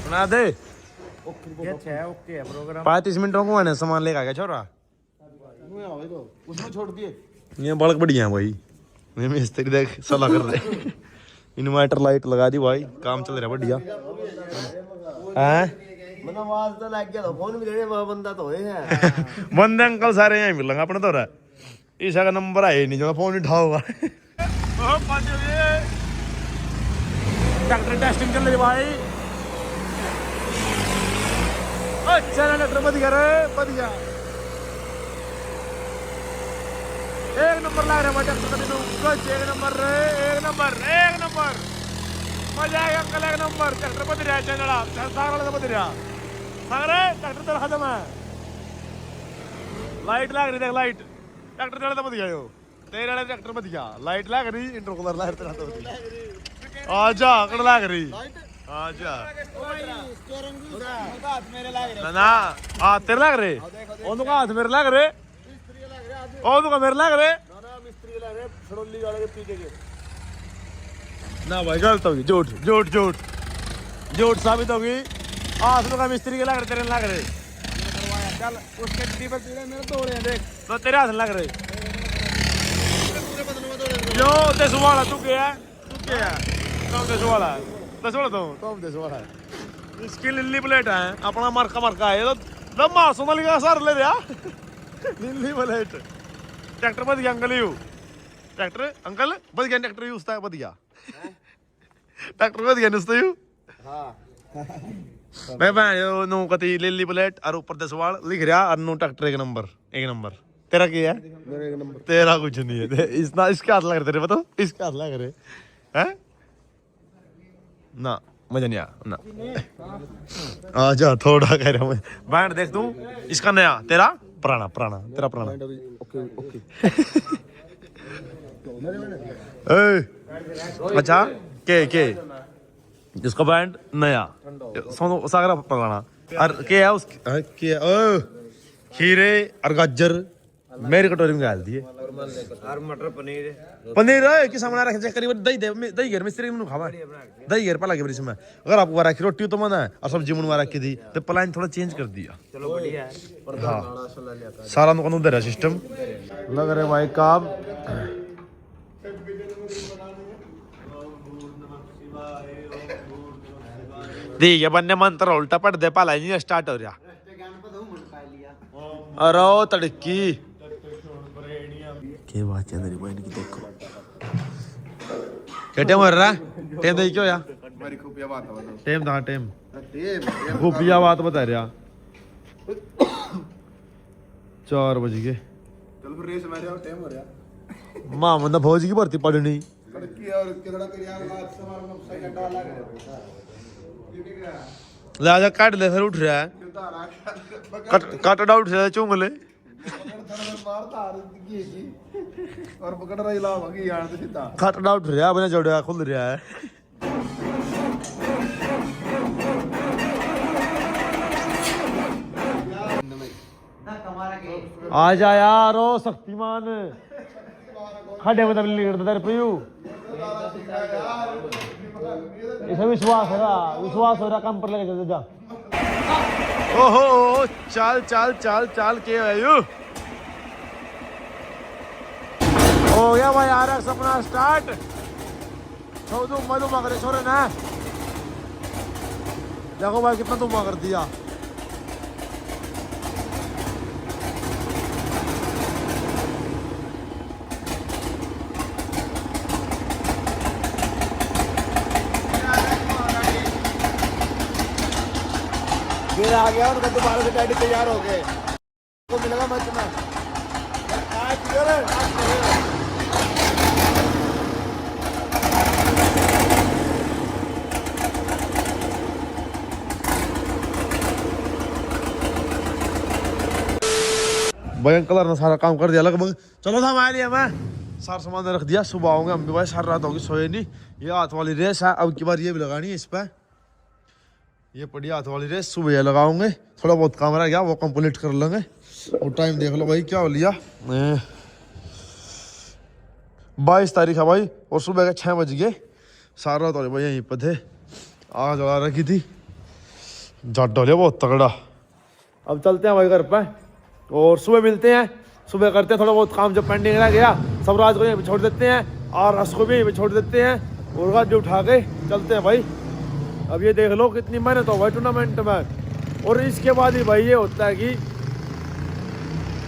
बना दे। ओके है प्रोग्राम। 35 मिनटों को आने सामान लेकर आ गया छोरा। उसमें छोड़ दिए। ये बड़क बढ़िया है भाई। मैं मिस्त्री देख सलाह कर रहे। इन्वर्टर लाइट लगा दी भाई, काम चल रहा बढ़िया। हैं मतलब आवाज तो लग गया, तो फोन भी ले वो बंदा तो है। बंदे अंकल सारे यहीं मिलेंगे अपने तो। ईशा का नंबर है नहीं जो फोन उठाओगा। डॉक्टर टेस्टिंग चल रही भाई। अच्छा डॉक्टर बढ़िया रे बढ़िया। एक नंबर लग रहा है डॉक्टर का। एक नंबर रे, एक नंबर मजा आएगा अंकल। एक नंबर डॉक्टर बढ़िया है। चंदड़ा सागरा तो बढ़िया सागरे डॉक्टर तो खत्म है। लाइट लग रही देख लाइट। डॉक्टर चले तो बढ़िया हो तेरे वाले डॉक्टर बढ़िया। लाइट लग रही इंटरकूलर लग रहा तो आजा कड़ लग रही आजा ना हाथ तेरे लग रहे। ओनु का हाथ मेरे लग रहे। ओनु का मेरे लग रहे ना भाई। गलत होगी। झूठ झूठ झूठ झूठ साबित होगी। हाथ का मिस्त्री के लग रहे तेरे लग रहे। चल उसके टीपर मेरे दो रहे देख तो तेरे हाथ लग रहे। जो दस वाला तू क्या है तुम दस वाला तुम दस वाला इसकी लिल्ली प्लेट है अपना मरका है। तो लम्बा सोनाली का सर ले रहा। लिल्ली प्लेट ट्रैक्टर बद गया अंकल यू। ट्रैक्टर अंकल बद गया ट्रैक्टर यू उसका बद गया। ट्रैक्टर बद गया नुस्ता यू। हाँ मैं नो कती लिल्ली प्लेट और ऊपर 10 वाल लिख रहा और नो ट्रैक्टर एक नंबर। तेरा क्या है? मेरा एक नंबर। तेरा कुछ नहीं है। इसना इसके हाथ लग रहे तेरे बताओ। इसके हाथ लग रहे हैं ना मजा नहीं आया ना। आजा थोड़ा कह रहा मैं बैंड देख तू। इसका नया तेरा पुराना तेरा पुराना। ओके अच्छा के जिसका बैंड नया सागरा पुराना और क्या है उसके खीरे और गाजर मेरी कटोरी में डाल दिए और मटर पनीर है कि सामने रख चेक करिए। दही घेर मिस्त्री में खावा दही घेर पला के बरिस में। अगर आपको रखी रोटी तो मन है और सब्जी मन रखी थी तो प्लान थोड़ा चेंज कर दिया। चलो बढ़िया है। हाँ सारा नुकसान उधर है सिस्टम लग रहे भाई काम। ठीक है बनने मंत्र उल्टा पट दे पाला नहीं स्टार्ट हो रहा। अरे तड़की क्या बात है तेरी बहन की देखो क्या टाइम हो रहा है। टाइम देखी क्यों यार टाइम था टाइम खुफिया बात बता रहा 4 बज गए। चल फिर रेस मारे और टाइम हो रहा। मां मतलब फौज की भर्ती पड़नी लाजा काट ले फिर उठ रहा है। कट डाउट से चूंग ले और पकड़ रही लाओगी यार तो सीधा कट डाउट रहा बने जोड़ा खुल रहा है। आ जा यार ओ शक्तिमान खड़े मतलब लीड तेरे प्रियू इसे विश्वास हो रहा काम पर लेके जा। ओहो चाल के आयु हो गया भाई आ रहा सपना स्टार्ट। धुमा करे छोरे ना देखो भाई कितना धुमा कर दिया। फिर आ गया उनका दोबारा से टाइट तैयार हो गए को मिलेगा मैच में। भाई अंकल ने सारा काम कर दिया लगभग। चलो था हमारे लिए मैं सारा सामान रख दिया। सुबह आऊंगे हम भी भाई सारी रात होगी सोए नहीं। ये हाथ वाली रेस है अब की बार ये भी लगानी है इस पर। ये पड़ी हाथ वाली रेस सुबह लगाऊंगे। थोड़ा बहुत काम रह गया वो कंप्लीट कर लेंगे। और टाइम देख लो भाई क्या हो लिया 22 तारीख है भाई और सुबह के 6 बज गए। सारा रात भाई यहीं पर थे आग जला रखी थी। जट डोले बहुत तगड़ा। अब चलते हैं भाई घर पे और सुबह मिलते हैं, सुबह करते हैं थोड़ा बहुत काम जो पेंडिंग रह गया सब रात को यहीं पे छोड़ देते हैं और रस को भी यहीं पे छोड़ देते हैं और गाड़ी उठा के चलते हैं भाई। अब ये देख लो कितनी मेहनत हो भाई टूर्नामेंट में। और इसके बाद ही भाई ये होता है कि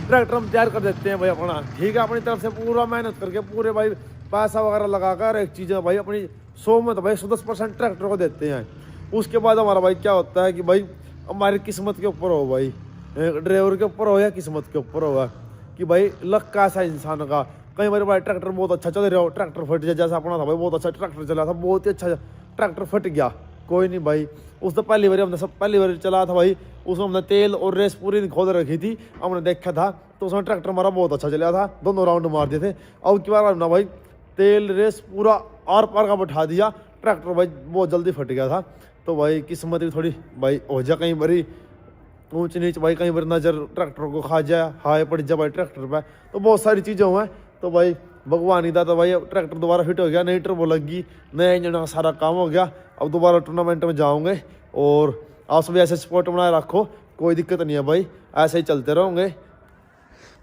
ट्रैक्टर हम तैयार कर देते हैं भाई अपना, ठीक है, अपनी तरफ से पूरा मेहनत करके पूरे भाई पैसा वगैरह लगाकर एक चीज़ भाई अपनी 100 में तो भाई 110% ट्रैक्टर को देते हैं। उसके बाद हमारा भाई क्या होता है कि भाई हमारी किस्मत के ऊपर हो भाई, ड्राइवर के ऊपर हो या किस्मत के ऊपर होगा कि भाई लक कैसा इंसान का। कई बार भाई ट्रैक्टर बहुत अच्छा चल रहा हो, ट्रैक्टर फट जाए, जैसा अपना था भाई बहुत अच्छा ट्रैक्टर चला था, बहुत ही अच्छा ट्रैक्टर फट गया, कोई नहीं भाई, उस तो पहली बार हमने सब पहली बार चला था भाई, उसमें हमने तेल और रेस पूरी खोद रखी थी, हमने देखा था तो उसमें ट्रैक्टर हमारा बहुत अच्छा चला था, दोनों राउंड मार दिए थे। अब की बार हमने भाई तेल रेस पूरा आर पार का बैठा दिया, ट्रैक्टर भाई बहुत जल्दी फट गया था। तो भाई किस्मत भी थोड़ी भाई हो जाए, कहीं बड़ी ऊंच नीच भाई, कहीं बार नज़र ट्रैक्टर को खा जाए, हाय पड़ जाए भाई ट्रैक्टर पे, तो बहुत सारी चीज़ें हुए। तो भाई भगवान ही था, तो भाई ट्रैक्टर दोबारा फिट हो गया, नई टर्बो लग गई, नया इंजन का सारा काम हो गया। अब दोबारा टूर्नामेंट में जाओगे और आप सभी ऐसे स्पोर्ट बनाए रखो, कोई दिक्कत नहीं है भाई, ऐसे ही चलते रहोगे।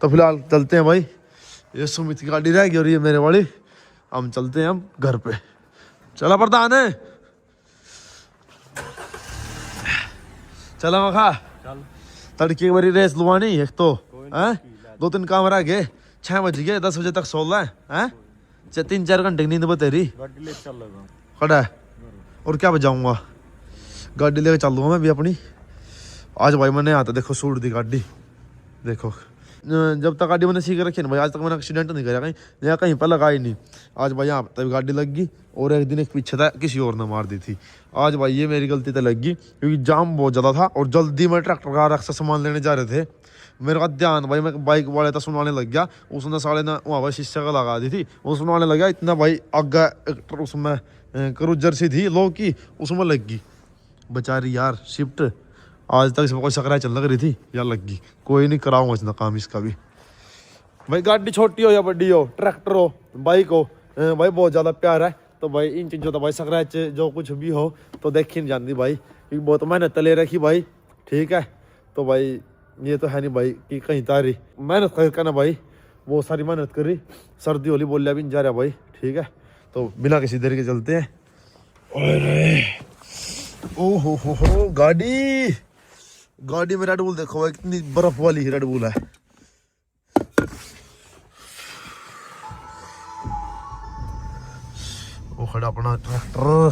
तो फिलहाल चलते हैं भाई, ये सुमित की गाड़ी रह गई और ये मेरे वाली, हम चलते हैं हम घर पे। चला प्रधान है, चला मखा तड़के बारी रेस लुआनी एक तो हैं, 2-3 काम रह गए, 6 बज गए, 10 बजे तक सो रहा है 3-4 घंटे की नींद बतेरी खड़ा है। और क्या बजाऊंगा, गाड़ी लेकर चल दूंगा मैं भी अपनी आज भाई। मैंने आता देखो सूट दी गाड़ी, देखो जब तक गाड़ी मैंने सीख रखी ना भाई, आज तक मैंने एक्सीडेंट नहीं करा, कहीं पर लगा ही नहीं। आज भाई यहाँ पर गाड़ी लग गई और एक दिन एक पीछे था किसी और ने मार दी थी। आज भाई ये मेरी गलती तो लग गई क्योंकि जाम बहुत ज़्यादा था और जल्दी में ट्रैक्टर का रक्षा सामान लेने जा रहे थे, मेरे का ध्यान भाई मैं बाइक वाले था सुनवाने लग गया, उसने साले ने वहाँ पर शीशे का लगा दी थी, वो सुनवाने लग गया इतना भाई आगे उसमें क्रूजर सी थी लो की, उसमें लग गई बेचारी यार शिफ्ट। आज तक इसमें कोई सकराई चल लग रही थी यार, लग गई, कोई नहीं कराऊंगा इतना काम इसका भी। भाई गाड़ी छोटी हो या बड़ी हो, ट्रैक्टर हो बाइक हो, भाई बहुत ज़्यादा प्यार है। तो भाई इन चीज़ों तो भाई सकराच जो कुछ भी हो तो देखी नहीं जाती भाई, क्योंकि बहुत मेहनत ले रखी भाई, ठीक है। तो भाई ये तो है नहीं भाई कि कहीं तारी मेहनत करके ना भाई, बहुत सारी मेहनत करी, सर्दी होली बोलिया भी नहीं जा रहा भाई, ठीक है। तो बिना किसी देर के चलते हैं। ओहो गाड़ी में रेड बुल देखो भाई, कितनी बर्फ वाली रेड बुल है। वो खड़ा अपना ट्रैक्टर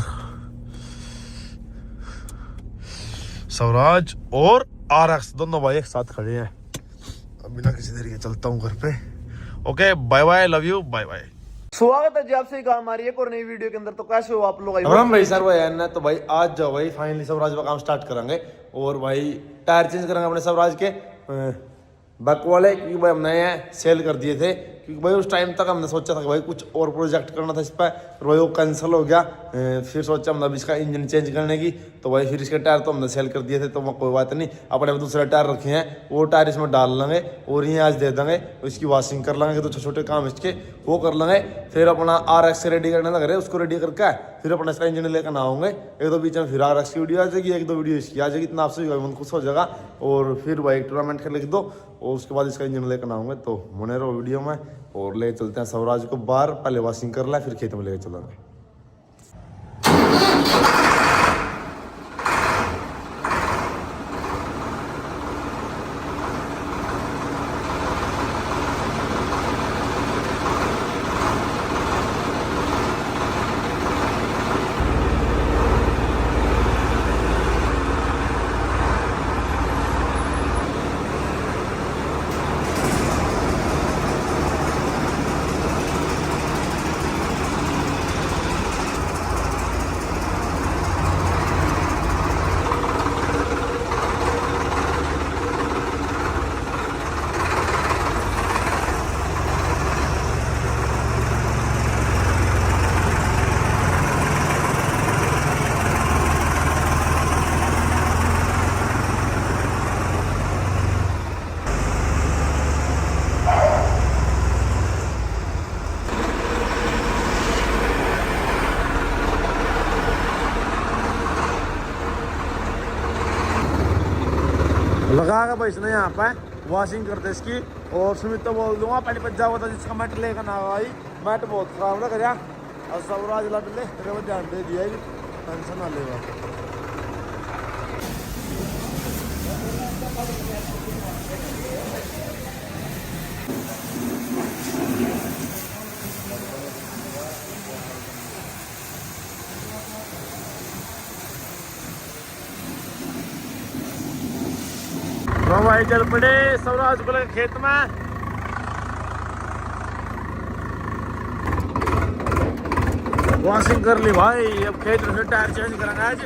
स्वराज और RX दोनों भाई एक साथ खड़े हैं। अब बिना किसी देरी के चलता हूँ घर पे। Okay bye bye, love you, bye bye. स्वागत है जी आपसे हमारी एक और नई वीडियो के अंदर। तो कैसे हो आप लोग? राम भाई सर भाई है तो भाई आज जाओ भाई फाइनली स्वराज का काम स्टार्ट करेंगे और भाई टायर चेंज करेंगे अपने स्वराज के बक वाले, क्योंकि भाई हमने सेल कर दिए थे, क्योंकि भाई उस टाइम तक हमने सोचा था कि भाई कुछ और प्रोजेक्ट करना था इस पर, तो भाई वो कैंसिल हो गया। फिर सोचा हमने अभी इसका इंजन चेंज करने की, तो भाई फिर इसके टायर तो हमने सेल कर दिए थे, तो कोई बात नहीं, अपने दूसरे टायर रखे हैं वो टायर इसमें डाल लेंगे और ये आज दे देंगे, इसकी वॉशिंग कर लेंगे, तो छोटे छोटे काम इसके वो कर लेंगे। फिर अपना RX रेडी करने लग रहे, उसको रेडी करके फिर अपना इसका इंजन लेकर ना आऊँगे, एक दो बीच में फिर RX की वीडियो आ जाएगी, एक दो वीडियो इसकी आ जाएगी, इतना आपसे मन खुश हो जाएगा। और फिर भाई टूर्नामेंट खेल लिख दो और उसके बाद इसका इंजन लेकर आऊँगे, तो बने रहो वीडियो में और ले चलते हैं स्वराज को बाहर, पहले वॉशिंग कर ला फिर खेत में लेकर चलेंगे। लगा कर भाई इसने यहाँ पे वॉशिंग करते इसकी। और सुमित तो बोल दूंगा पहले पज्जा हुआ था जिसका मैट लेकर ना भाई, मैट बहुत खराब ना करिया। और सवराज लट ले तेरे को ध्यान दे दिया, टेंशन ना लेगा। तो भाई चल पड़े सवराज को लेकर खेत में। वॉशिंग कर ली भाई, अब खेत में टायर चेंज करेंगे आज।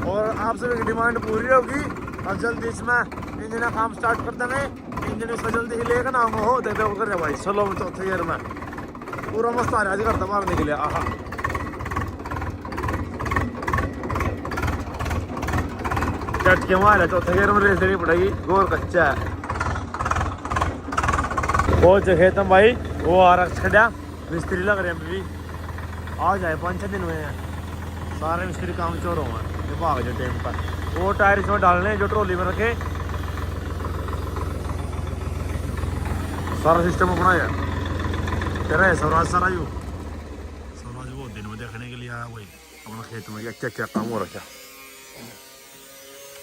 और आप सभी की डिमांड पूरी होगी। अब जल्दी इसमें इंजन का काम स्टार्ट कर देंगे। इंजन इसमें जल्दी ही लेकर ना हो दे दे कर भाई। चलो चौथे गियर में पूरा मस्त आ रहा है करता मारने के लिए। आहा चटके मारे चौथे गियर में रेस देनी पड़ेगी, गोर कच्चा है। वो जो खेत में भाई वो आ रहा खड़ा मिस्त्री लग रहे हैं अभी भी। आ जाए 5-6 दिन में सारे मिस्त्री काम चोर हो गए भाग जो टाइम पर। वो टायर इसमें डालने जो ट्रॉली में रखे, सारा सिस्टम अपनाया कह रहे स्वराज। स्वराज वो दिन में देखने के लिए आया वही अपना खेत में क्या क्या काम हो रखा।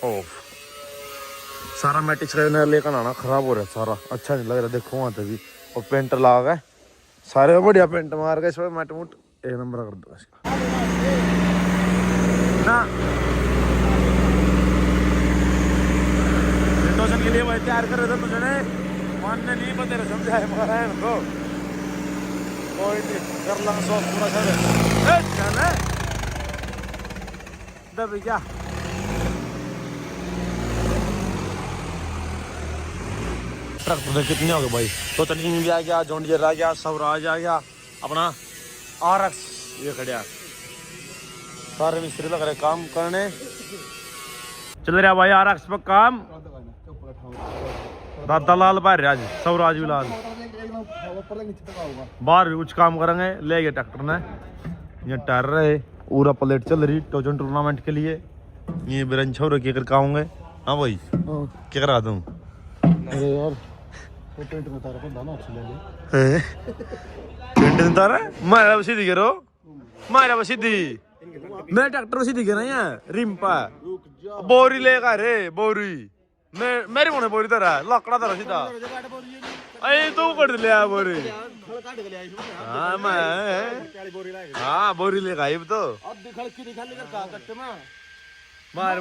ओह सारा मैटिक्स का लेकर आना खराब हो रहा है सारा, अच्छा नहीं लग रहा। देखो वहाँ तक भी और पेंट लगा गए सारे बढ़िया पेंट मार गए इसमें। मैट मुट एक नंबर कर दो इसका ना। विंडोजन के लिए वही तैयार कर रहे थे मुझे मानने नहीं पते रहे समझाए मगर है तो कोई नहीं कर लगा सौ पूरा चल दबी क्या। ट्रैक्टर कितने हो गए भाई, तो तनिंग भी आ गया, जॉन डियर आ गया, स्वराज आ गया, अपना RX ये खड़ा। सारे मिस्त्री लग रहे काम करने। चल रहा भाई RX पर काम। दादा लाल बाहर आज स्वराज भी लाल बाहर भी कुछ काम करेंगे। ले गए ट्रैक्टर ने ये टायर रहे पूरा प्लेट चल रही टोचन टूर्नामेंट के लिए। ये बिरन छोर के कर आऊंगे। हाँ भाई क्या करा दूँ यार पेंट में तारा को दाना अच्छी ले पेंट में तारा मारा बस सीधी करो मारा बस सीधी। मैं ट्रैक्टर सीधी करा यार रिम्पा बोरी लेगा रे बोरी मैं मेरी मोने बोरी तारा लकड़ा तारा सीधा अरे तू कर लिया बोरी। हाँ मैं हाँ बोरी लेगा ये तो मार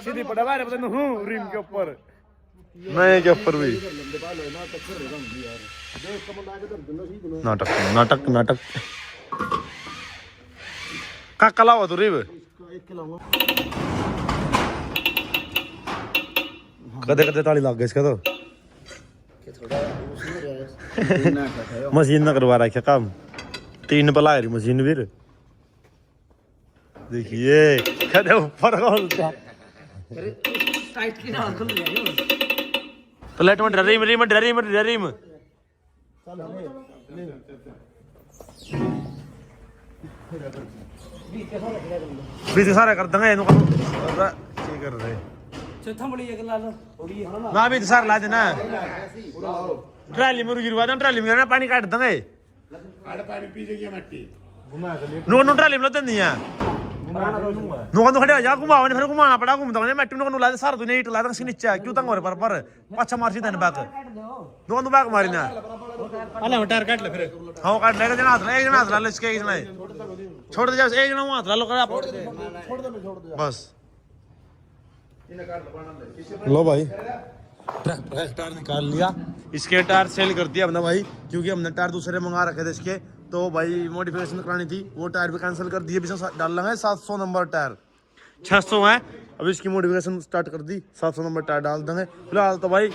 सीधी पड़ा मारे पता हूँ रिम के ऊपर नहीं के ऊपर भी नाटक नाटक नाटक का कला हुआ तू रिब कदे कदे ताली लग गई इसका तो मशीन ना करवा रहा क्या काम 3 पला रही मशीन भी देखिए कदे ऊपर तो लेट में डरी मरी में डरी में डरी में बीच सारा कर देंगे इनको ठीक कर रहे चौथा बड़ी एक ला लो ना भी सारा ला देना ट्राली में गिरवा देना ट्राली में पानी काट देंगे पानी पी जाएगी मट्टी नो नो ट्राली में लेते नहीं है नुका तो खड़े जा घुमाओ ने फिर घुमाना पड़ा घूमता ने मैट्टू नुका नुला सारा तूने इट लादा से नीचे क्यों तंग हो रे पर पाछा मार सीधा ने बैक नुका नु बैक मारी ना अले टायर काट ले फिर हां काट ले जना हाथ एक जना हाथ ला इसके एक जना छोड़ दे जा एक जना हाथ ला लो कर छोड़ दे बस इन्हें काट लो भाई टायर निकाल लिया इसके टायर सेल कर दिया हमने भाई क्योंकि हमने टायर दूसरे मंगा रखे थे इसके तो भाई मॉडिफिकेशन करानी थी वो टायर भी कैंसिल कर दिए। डाल लेंगे 700 नंबर टायर 600 है अब इसकी मॉडिफिकेशन स्टार्ट कर दी 700 नंबर टायर डाल देंगे। फिलहाल तो भाई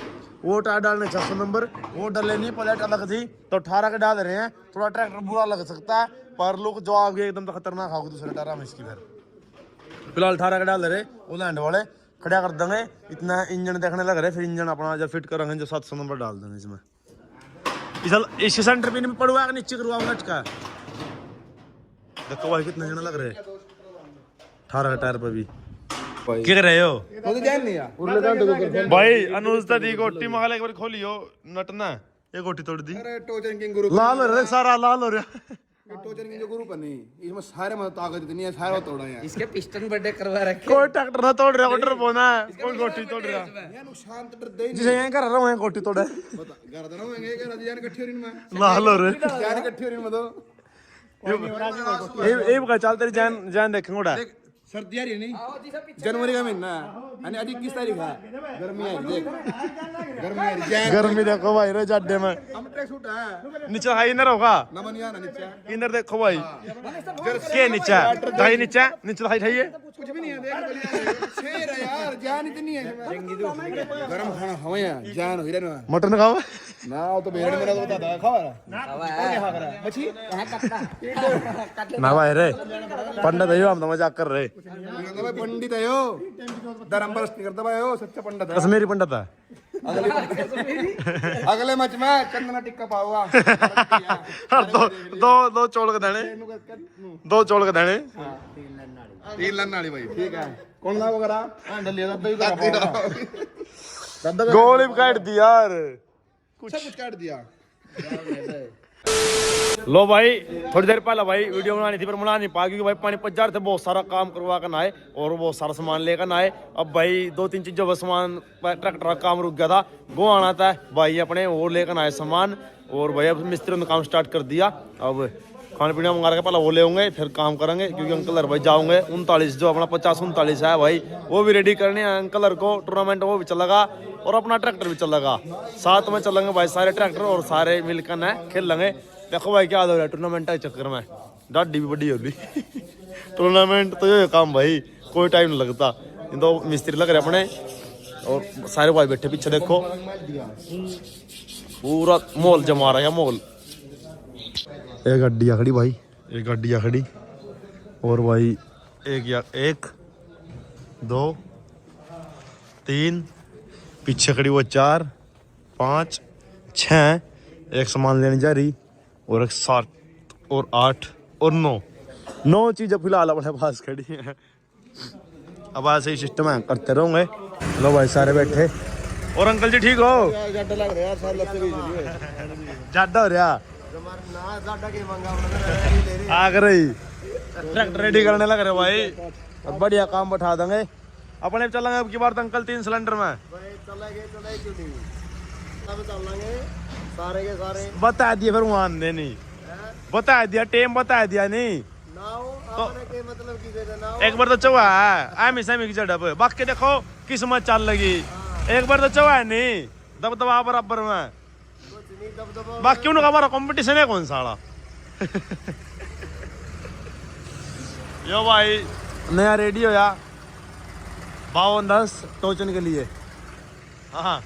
वो टायर डालने 600 नंबर वो डाले नहीं प्लेट अलग थी तो 18 के डाल रहे हैं। थोड़ा ट्रैक्टर बुरा लग सकता है पर लुक जो आगे एकदम खतरनाक होगा दूसरे टायर में इसकी। फिलहाल 18 के डाल रहे वो लैंड वाले खड़ा कर देंगे। इतना इंजन देखने लग रहे फिर इंजन अपना जब फिट करेंगे जो 700 नंबर डाल देंगे इसमें। इसके सेंटर पिन में पड़वा के नीचे करवाऊंगा इसका देखो भाई कितने जने लग रहे 18 टायर पर भी क्या कर रहे हो वो तो जान नहीं यार उरले घंटे को कर भाई अनुज दी गोटी मगाल एक बार खोलियो नटना ये गोटी तोड़ दी अरे टोचन किंग गुरु लाल हो रहा है, सारा लाल हो रहा है। ये टोचन किंग जो गुरु पर नहीं इसमें सारे में ताकत इतनी है सारा तोड़ा यार इसके पिस्टन बर्थडे करवा रखे कोई ट्रैक्टर ना तोड़ रहा, ऑर्डर बोना है, कोई गोटी तोड़ रहा। यार नुकसान तो डर दे ही जिसे यहाँ कर रहा हूँ यहाँ गोटी तोड़े नहीं पता घर देना होंगे क्या जान इकट्ठी हो रही में लाल हो रहे। जान इकट्ठी हो रही में तो ये बका चल तेरी जान जान देखेंगे उड़ा। देख सर्दी आ रही है नहीं जनवरी का महीना है यानी आज 21 तारीख है गर्मी है देख गर्मी है जान गर्मी देखो भाई रे जाडे में हम ट्रैक सूट है नीचे हाई इधर होगा, नमन यार ना नीचे इधर देखो भाई के नीचे दाई नीचे नीचे हाई है कुछ भी नहीं है देख बढ़िया शेर है यार जान इतनी है गरम खाना हवाया जान हो रहा ना मटन खाओ ना तो बेड़ मेरा तो बता दो खावा मछली ना भाई रे पंडित है हम तो मजाक कर रहे। भाई पंडित है यो धर्म बरस नहीं करता भाई यो सच्चा पंडित है कश्मीरी पंडित है। अगले मैच में चंदना टिक्का पाऊंगा दो चौल के दाने, दो चौल के दाने। 3 लन वाली भाई ठीक है कौन ला वगैरह हैंडल लिया दद्दा ही गोली भी काट दी यार। कुछ काट दिया लो भाई थोड़ी देर पहले भाई वीडियो बनानी थी पर बना नहीं पा क्योंकि भाई पानी पच जा रहे थे, बहुत सारा काम करवा कर आए और बहुत सारा सामान लेकर आए। अब भाई 2-3 चीजों का सामान ट्रैक्टर का काम रुक गया था, वो आना था भाई अपने वो लेकर आए सामान। और भाई अब मिस्त्री ने काम स्टार्ट कर दिया। अब खाने पीने मंगा के पहले वो ले होंगे फिर काम करेंगे क्योंकि अंकल भाई जाओगे 39 जो अपना 50-39 है भाई वो भी रेडी करने हैं अंकल को। टूर्नामेंट वो भी चलेगा और अपना ट्रैक्टर भी चलेगा, साथ में चलेंगे भाई सारे ट्रैक्टर और सारे मिलकर न खेल लेंगे। देखो भाई क्या हो रहा है टूर्नामेंट के चक्कर में डाडी भी बड़ी होली टूर्नामेंट तो ये काम भाई कोई टाइम नहीं लगता। इन तो मिस्त्री लग रहे अपने और सारे भाई बैठे पीछे देखो पूरा मॉल जमा रहा है मॉल। एक गड्डिया खड़ी भाई, एक गड्डिया खड़ी और भाई एक 2 3 पीछे खड़ी वो 4 5 6 एक सामान लेने जा रही और एक 7 और 8 और 9 चीजें फिलहाल अपने पास खड़ी हैं। अब ऐसे ही सिस्टम है करते रहोगे। लो भाई सारे बैठे और अंकल जी ठीक हो? गड्ढा लग रहा है यार साल लगते भी ज्यादा हो रहा ना ज्यादा के मंगा बना आ रही ट्रैक्टर रेडी करने लग रहे भाई। अब बढ़िया काम बैठा देंगे अपने चलेंगे अब की बार तो अंकल 3 सिलेंडर में चले क्यों नहीं सब चलेंगे सारे के सारे बता दिया फिर वहां नहीं बता दिया टेम बता दिया नहीं नाउ आपने के मतलब की दे देना एक बार तो चौहा है एम की जड़प बाकी देखो किस्मत चल लगी। एक बार तो चौहा है नहीं दबदबा बराबर में कुछ नहीं दबदबा बाकी उनका हमारा कंपटीशन है कौन सा यो भाई नया रेडियो या 5210 टोचन के लिए। हाँ